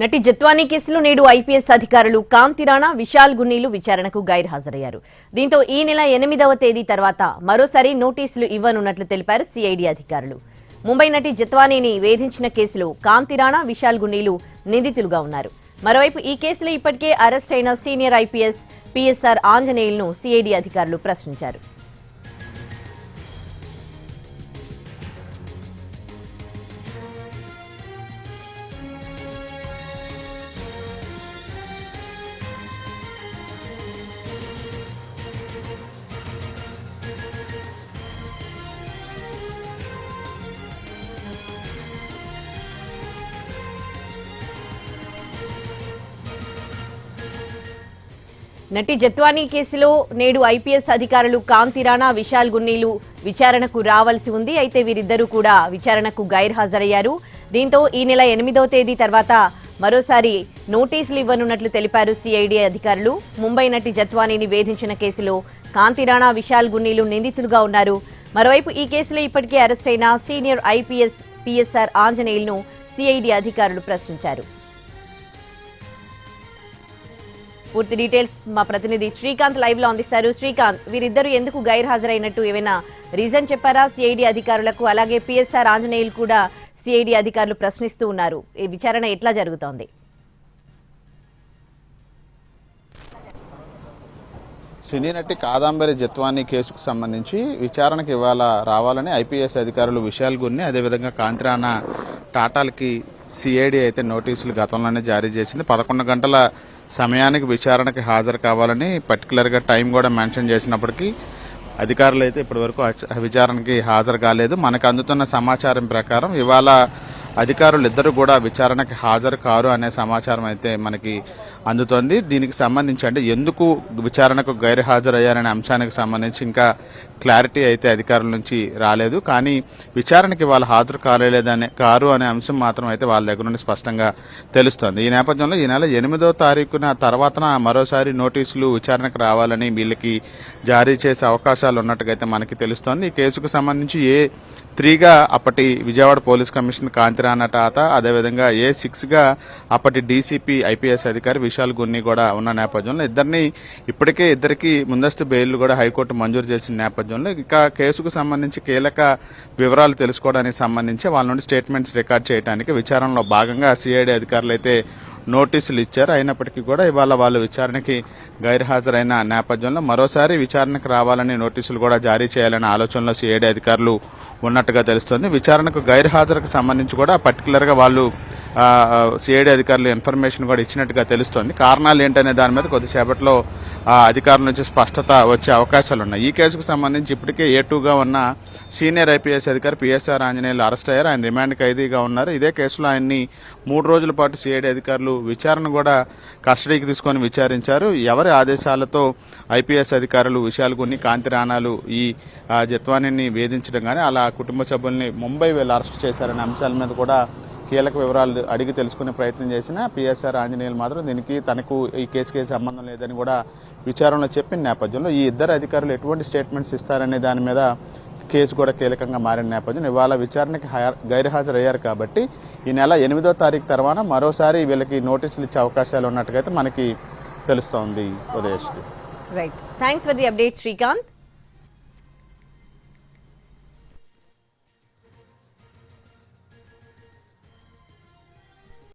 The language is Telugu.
నటి జత్వానీ కేసులో నేడు ఐపీఎస్ అధికారులు కాంతి రాణా, విశాల్ గున్నీలు విచారణకు గైర్హాజరయ్యారు. దీంతో ఈ నెల 8వ తేదీ తర్వాత మరోసారి నోటీసులు ఇవ్వనున్నట్లు తెలిపారు సిఐడి అధికారులు. ముంబై నటి జత్వానీని వేధించిన కేసులో కాంతి రాణా, విశాల్ గున్నీలు నిందితులుగా ఉన్నారు. మరోవైపు ఈ కేసులో ఇప్పటికే అరెస్ట్ అయిన సీనియర్ ఐపీఎస్ పిఎస్ఆర్ ఆంజనేయులను సిఐడి అధికారులు ప్రశ్నించారు. నటి జత్వానీ కేసులో నేడు ఐపీఎస్ అధికారులు కాంతి రాణా, విశాల్ గున్నీలు విచారణకు రావాల్సి ఉంది. అయితే వీరిద్దరూ కూడా విచారణకు గైర్హాజరయ్యారు. దీంతో ఈ నెల 8వ తేదీ తర్వాత మరోసారి నోటీసులు ఇవ్వనున్నట్లు తెలిపారు సిఐడి అధికారులు. ముంబై నటి జత్వానీని వేధించిన కేసులో కాంతి రాణా, విశాల్ గున్నీలు నిందితులుగా ఉన్నారు. మరోవైపు ఈ కేసులో ఇప్పటికే అరెస్ట్ అయిన సీనియర్ ఐపీఎస్ పిఎస్ఆర్ ఆంజనేయులను సిఐడి అధికారులు ప్రశ్నించారు. పూర్తి డీటెయిల్స్ మా ప్రతినిధి శ్రీకాంత్ లైవ్ లో అందిస్తారు. శ్రీకాంత్, వీరిద్దరూ ఎందుకు గైర్హాజరైనట్టు ఏమైనా రీజన్ చెప్పారా సిఐడి అధికారులకు? అలాగే పిఎస్ఆర్ ఆంజనేయులు కూడా సిఐడి అధికారులు ప్రశ్నిస్తూ ఉన్నారు. ఈ విచారణ ఎట్లా జరుగుతోంది? సినీ నటి కాదంబరి జత్వానీ కేసుకు సంబంధించి విచారణకు ఇవాళ రావాలని ఐపీఎస్ అధికారులు విశాల్ గున్ని, అదేవిధంగా కాంతి రాణా టాటాలకి సిఐడి అయితే నోటీసులు గతంలోనే జారీ చేసింది. 11 గంటల సమయానికి విచారణకి హాజరు కావాలని పర్టికులర్గా టైం కూడా మెన్షన్ చేసినప్పటికీ అధికారులు అయితే ఇప్పటివరకు విచారణకి హాజరు కాలేదు. మనకు అందుతున్న సమాచారం ప్రకారం ఇవాళ అధికారులు ఇద్దరు కూడా విచారణకి హాజరు కారు అనే సమాచారం అయితే మనకి అందుతోంది. దీనికి సంబంధించి అంటే ఎందుకు విచారణకు గైర్హాజరయ్యారనే అంశానికి సంబంధించి ఇంకా క్లారిటీ అయితే అధికారుల నుంచి రాలేదు. కానీ విచారణకి వాళ్ళు హాజరు కారు అనే అంశం మాత్రం అయితే వాళ్ళ దగ్గర నుండి స్పష్టంగా తెలుస్తోంది. ఈ నేపథ్యంలో ఈ నెల 8వ తారీఖున తర్వాత మరోసారి నోటీసులు విచారణకు రావాలని వీళ్ళకి జారీ చేసే అవకాశాలు ఉన్నట్టుగా మనకి తెలుస్తోంది. ఈ కేసుకు సంబంధించి A3గా అప్పటి విజయవాడ పోలీస్ కమిషనర్ కాంతి రాణా టాటా, అదేవిధంగా A6గా అప్పటి డీసీపీ ఐపీఎస్ అధికారి విశాల్ గున్ని కూడా ఉన్న నేపథ్యంలో ఇద్దరికి ముందస్తు బెయిల్ కూడా హైకోర్టు మంజూరు చేసిన నేపథ్యంలో ఇక కేసుకు సంబంధించి కీలక వివరాలు తెలుసుకోవడానికి సంబంధించి వాళ్ళ నుండి స్టేట్మెంట్స్ రికార్డ్ చేయడానికి విచారణలో భాగంగా సిఐడి అధికారులు అయితే నోటీసులు ఇచ్చారు. అయినప్పటికీ కూడా ఇవాళ వాళ్ళు విచారణకి గైర్హాజరైన నేపథ్యంలో మరోసారి విచారణకు రావాలని నోటీసులు కూడా జారీ చేయాలనే ఆలోచనలో సిఐడి అధికారులు ఉన్నట్టుగా తెలుస్తోంది. విచారణకు గైర్హాజరుకు సంబంధించి కూడా పర్టికులర్గా వాళ్ళు సిఐడి అధికారులు ఇన్ఫర్మేషన్ కూడా ఇచ్చినట్టుగా తెలుస్తోంది. కారణాలు ఏంటనే దాని మీద కొద్దిసేపట్లో అధికారుల నుంచి స్పష్టత వచ్చే అవకాశాలు ఉన్నాయి. ఈ కేసుకు సంబంధించి ఇప్పటికే A2గా ఉన్న సీనియర్ ఐపీఎస్ అధికారి పిఎస్ఆర్ ఆంజనేయులు అరెస్ట్ అయ్యారు. ఆయన రిమాండ్ ఖైదీగా ఉన్నారు. ఇదే కేసులో ఆయన్ని 3 రోజుల పాటు సిఐడి అధికారులు విచారణ కూడా కస్టడీకి తీసుకొని విచారించారు. ఎవరి ఆదేశాలతో ఐపీఎస్ అధికారులు విశాల్ గున్ని, కాంతి రాణాలు ఈ జత్వానీని వేధించడం కానీ అలా కుటుంబ సభ్యుల్ని ముంబై వెళ్ళి అరెస్ట్ చేశారనే అంశాల మీద కూడా కీలక వివరాలు అడిగి తెలుసుకునే ప్రయత్నం చేసిన పిఎస్ఆర్ ఆంజనేయులు మాత్రం దీనికి తనకు ఈ కేసుకి సంబంధం లేదని కూడా విచారణలో చెప్పిన నేపథ్యంలో ఈ ఇద్దరు అధికారులు ఎటువంటి స్టేట్మెంట్స్ ఇస్తారనే దాని మీద కేసు కూడా కీలకంగా మారిన నేపథ్యం ఇవాళ విచారణకి గైర్హాజరయ్యారు. కాబట్టి ఈ నెల 8వ తారీఖు తర్వాత మరోసారి వీళ్ళకి నోటీసులు ఇచ్చే అవకాశాలు ఉన్నట్టుగా మనకి తెలుస్తోంది. Udayasri. Right, thanks for the update Srikanth.